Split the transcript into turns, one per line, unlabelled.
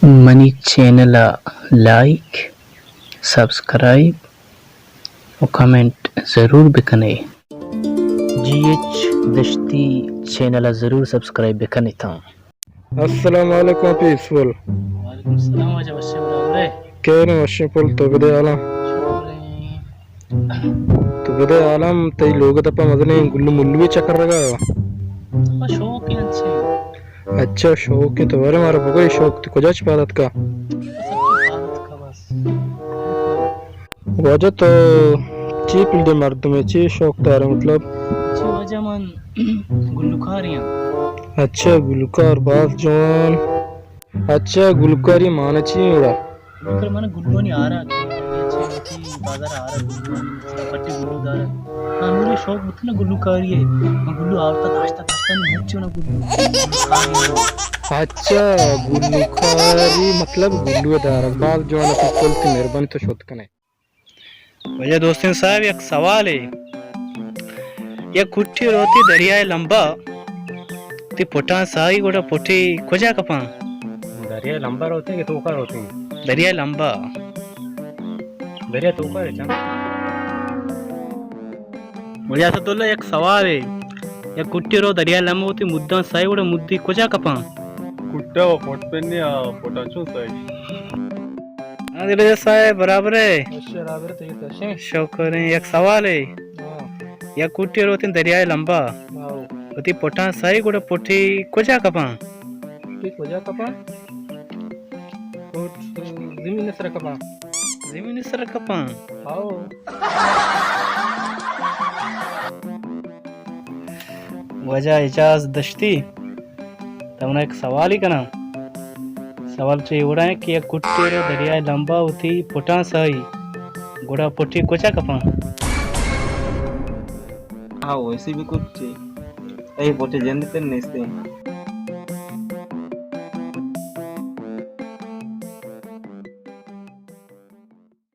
Money channel like subscribe और comment ज़रूर बिकने। GH दश्ती चैनल ज़रूर सब्सक्राइब बिकने था।
अस्सलाम वालेकुम पीसफुल
वालेकुम सलाम वाजा वश्य बराबर
केन वशिपुल तो बदे आलम तई लोग तप मदने गुल्लु मुल्लु भी चक्कर रगा
शौक है अच्छे
अच्छा शौक है तो वरे मारा बगो शौक तो कुछ पादत का
बस
वजह तो ची पिल्डे मर्द में ची शौक तारे मतलब
अच्छी वजह मन गुल्लुकारियाँ
अच्छा गुलकार बात जवान अच्छा गुलकारी मान ची उड़ा
गुल्लुकार माने गुल्लू नहीं आ रहा अच्छी होती बाजार आ रहा गुल्लू पट्टी गुल्लू दार हाँ मेरे शौक होता ना गुल्लुकारी है मैं गुल्लू आवता नाश्ता नहीं बच्चों ना गुल्लू
अच्छा गुलकारी मतलब गुल्लू दार बात जवान पीपल की मेहरबानी तो शोध कने
वजह दोस्तों साहब एक सवाल है या कुट्टी रोती दरियाए लंबा ती पोटा साई गोड़ा पोटी खोजा कपा
दरिया लंबा होते हैं कि तोका होते हैं?
दरिया लंबा
दरिया तोका है क्या?
मुझे ऐसा तो एक सवाल है या कुट्टी रो दरिया लंबा होती मुद्दा साई गोड़ा मुद्दी खोजा कपा
कुट्टा वो पोट पे नहीं पोटाचो सही
अरे साहब बराबर है
अच्छा बराबर तो ये तशे
शुक्र है एक सवाल है या कुट्टी रोती दरिया लंबा
वाओ
होती पोटा साई गोड़ा पोटी खोजा कपा
ठीक हो जा कपा और जमीन सर कपा
जमीन सर कपा
आओ
वजह इजाज दश्ती तमने एक सवाल ही करना सवाल तो एवढा है कि एक कुट्टी रो दरिया लंबा होती पोटा साई गोड़ा पोटी कोचा कपा
हाँ वैसे भी कुछ ऐ पोटे जानते नहीं